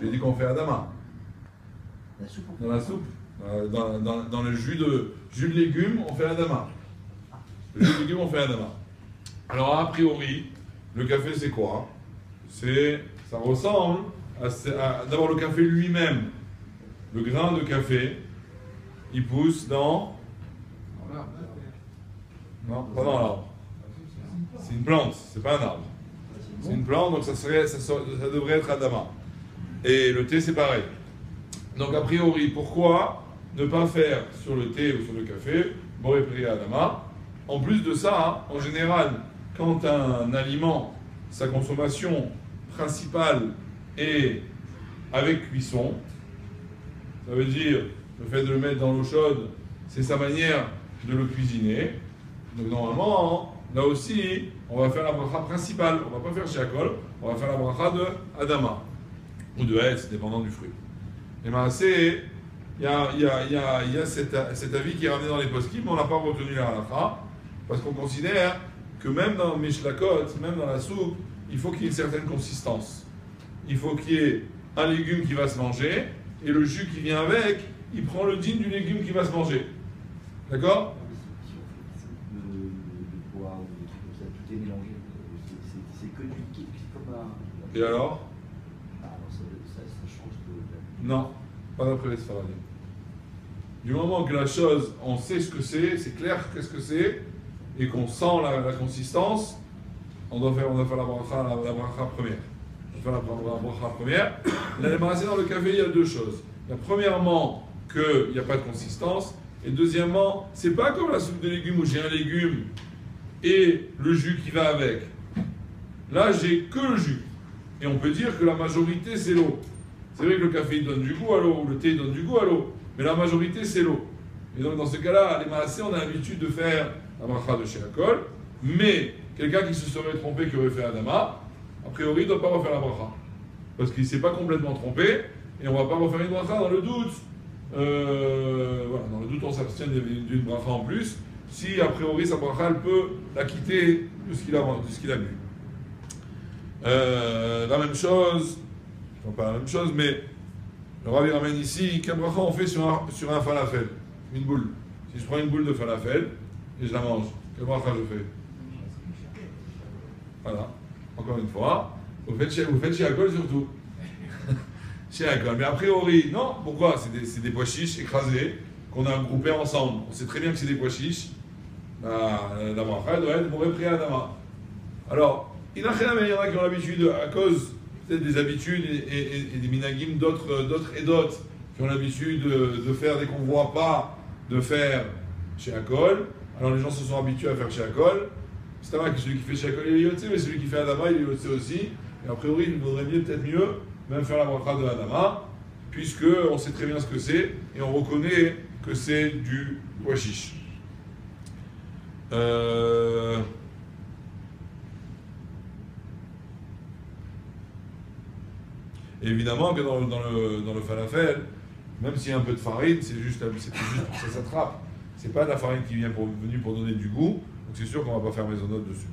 J'ai dit qu'on fait Adama. La soupe. Dans la soupe. Dans le jus de légumes, on fait Adama. Le jus de légumes, on fait Adama. Alors, a priori, le café, c'est quoi? Ça ressemble à d'abord le café lui-même. Le grain de café, il pousse dans... Non, pas dans l'arbre. C'est une plante, c'est pas un arbre. C'est une plante, donc ça devrait être Adama. Et le thé, c'est pareil. Donc, a priori, pourquoi ne pas faire sur le thé ou sur le café Boré Priya Adama? En plus de ça, en général, quand un aliment, sa consommation principale est avec cuisson, ça veut dire le fait de le mettre dans l'eau chaude, c'est sa manière de le cuisiner. Donc normalement, là aussi, on va faire la bracha principale. On ne va pas faire shiakol, on va faire la bracha de Adama ou de Hetz, dépendant du fruit. Et bien, il y a cet avis qui est ramené dans les poskim, mais on n'a pas retenu la halakha, parce qu'on considère que même dans Mishlakot, même dans la soupe, il faut qu'il y ait une certaine consistance. Il faut qu'il y ait un légume qui va se manger, et le jus qui vient avec, il prend le digne du légume qui va se manger. D'accord? De poids ou des trucs comme ça, tout est mélangé. C'est que du liquide, c'est comme un... Et alors? Alors ça change de... Non, pas d'après les Sfaradim. Du moment que la chose, on sait ce que c'est clair qu'est-ce que c'est, et qu'on sent la consistance, on doit faire la bracha première. On fait la bracha première. Dans le café, il y a deux choses. Il y a premièrement qu'il n'y a pas de consistance, et deuxièmement, c'est pas comme la soupe de légumes où j'ai un légume et le jus qui va avec. Là, j'ai que le jus. Et on peut dire que la majorité, c'est l'eau. C'est vrai que le café il donne du goût à l'eau, ou le thé il donne du goût à l'eau, mais la majorité, c'est l'eau. Et donc, dans ce cas-là, les maassés, on a l'habitude de faire la bracha de shiakol, mais quelqu'un qui se serait trompé, qui aurait fait Adama, a priori, il ne doit pas refaire la bracha. Parce qu'il ne s'est pas complètement trompé, et on ne va pas refaire une bracha dans le doute. Voilà, dans le doute, on s'abstient d'une bracha en plus, si a priori sa bracha, elle peut la quitter de ce qu'il a bu. La même chose, enfin pas la même chose, mais le Rabbi ramène ici, quelle bracha on fait sur un falafel, une boule. Si je prends une boule de falafel et je la mange, quelle bracha je fais? Voilà, encore une fois, vous faites shiakol surtout. Shiakol, mais a priori, non, pourquoi? C'est des pois chiches écrasés qu'on a groupés ensemble. On sait très bien que c'est des pois chiches. La bracha doit être boré priya adama. Alors, il y en a qui ont l'habitude, à cause peut-être des habitudes et des minagim d'autres et d'autres, qui ont l'habitude de faire dès qu'on ne voit pas, de faire shiakol. Alors les gens se sont habitués à faire shiakol. C'est vrai que celui qui fait shiakol il est yotze, mais celui qui fait adama il est yotze aussi. Et a priori, il vaudrait peut-être mieux même faire la bracha de adama, puisque on sait très bien ce que c'est et on reconnaît que c'est du pois chiche. Et évidemment que dans le falafel, même s'il y a un peu de farine, c'est juste pour que ça s'attrape. C'est pas de la farine qui vient venue pour donner du goût, donc c'est sûr qu'on va pas faire maisonnote dessus.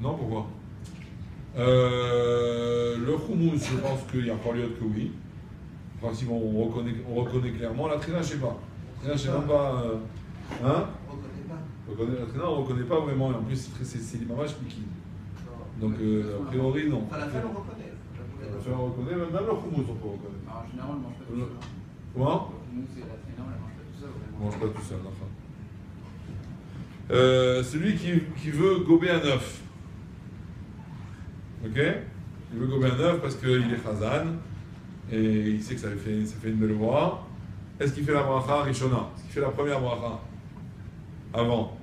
Non, pourquoi? Le houmous, je pense qu'il y a encore lieu que oui. Enfin, si on reconnaît clairement. La trina, je sais pas. La trina, je sais même pas. Hein? La trina, on ne reconnaît pas vraiment. Et en plus, c'est l'image liquide. Donc, a priori, non. Falafel, on reconnaît. Falafel, on reconnaît. Même le houmous, on peut reconnaître. En général, on ne mange pas tout seul. Comment? Le houmous et la trina, on ne mange pas tout seul. On ne mange pas tout seul, enfin. Celui qui veut gober un œuf. Ok? Il veut gober un œuf parce qu'il est chazan et il sait que ça fait une belle voix. Est-ce qu'il fait la bracha rishona? Est-ce qu'il fait la première bracha avant?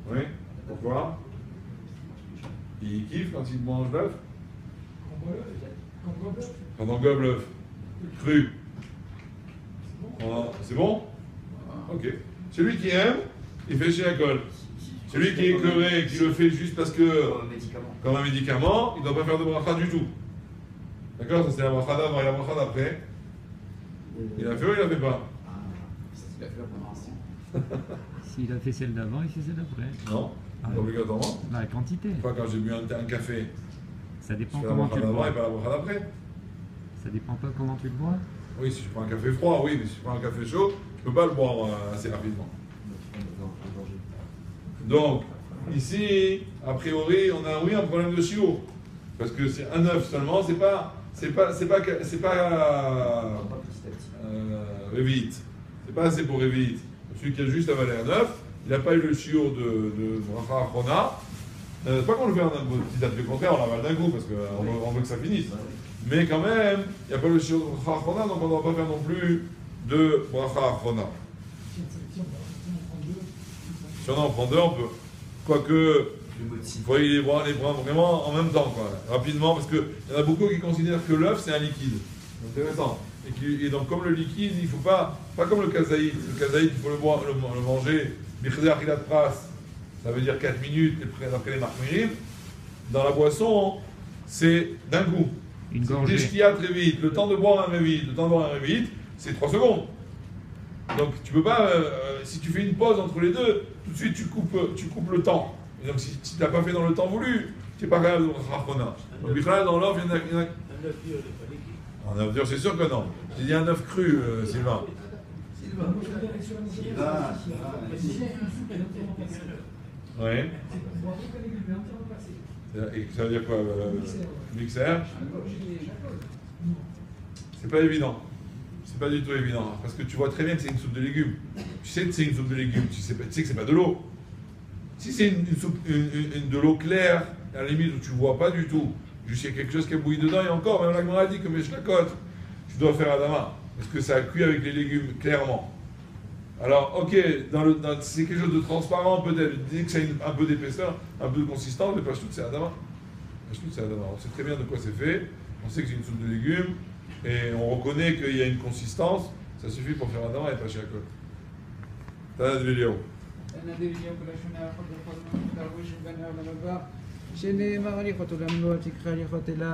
Oui? Pourquoi? Il kiffe quand il mange l'œuf? Quand on gobe l'œuf. Cru. C'est bon? Ok. Celui qui aime, il fait shiakol. Celui qui est écœuré, qui le fait juste parce que, comme un médicament, il ne doit pas faire de bracha du tout. D'accord? Ça c'est la bracha d'avant et la bracha d'après. Il a fait ou il ne l'a fait pas? Il a fait la première. S'il a fait celle d'avant, il fait celle d'après. Non, obligatoirement. La quantité. Pas quand j'ai bu un café Ça dépend Je fais la comment bracha tu le d'avant bois. et pas la bracha d'après. Ça dépend pas comment tu le bois. Oui, si je prends un café froid, oui, mais si je prends un café chaud, je peux pas le boire assez rapidement. Donc, ici, a priori, on a oui un problème de chiour. Parce que c'est un œuf seulement, c'est pas Révit. C'est pas assez pour Révit. Celui qui a juste avalé un œuf, il n'a pas eu le chiour de Bracha Achrona. Pas qu'on le fait en un petit date, au contraire, on l'avale d'un coup parce qu'on veut que ça finisse. Mais quand même, il n'y a pas le chiour de Bracha Achrona, donc on ne va pas faire non plus de Bracha Achrona. Si on en prend deux, on peut. Quoique, il faut les prendre vraiment en même temps, quoi, rapidement, parce qu'il y en a beaucoup qui considèrent que l'œuf c'est un liquide. C'est intéressant. Et donc, comme le liquide, il ne faut pas comme le kazaït. Le kazaït, il faut le manger, ça veut dire 4 minutes après les marmirim. Dans la boisson, c'est d'un coup. Une gorgée. Très vite. Le temps de boire un révite, c'est 3 secondes. Donc tu peux pas, si tu fais une pause entre les deux, tout de suite tu coupes le temps. Et donc si tu n'as pas fait dans le temps voulu, tu n'es pas capable de rafona. Donc dans l'œuf, il y en a. En œuf dur, c'est sûr que non. J'ai dit un œuf cru, Sylvain. Oui. Et ça veut dire quoi, mixeur? C'est pas évident. C'est pas du tout évident, parce que tu vois très bien que c'est une soupe de légumes. Tu sais que c'est une soupe de légumes, tu sais que c'est pas de l'eau. Si c'est une soupe, de l'eau claire, à la limite où tu vois pas du tout, juste il y a quelque chose qui a bouilli dedans, et encore, même la Gemara dit que je la cote, tu dois faire Adama, parce que ça a cuit avec les légumes, clairement. Alors, ok, c'est quelque chose de transparent peut-être, dis que ça a un peu d'épaisseur, un peu de consistance, mais pas tout, c'est Adama. C'est Adama. On sait très bien de quoi c'est fait, on sait que c'est une soupe de légumes, et on reconnaît qu'il y a une consistance, ça suffit pour faire Adama et pas chez Akot. T'as de vidéo. שנאמר הליכות עולם לא תקרא הליכות אלא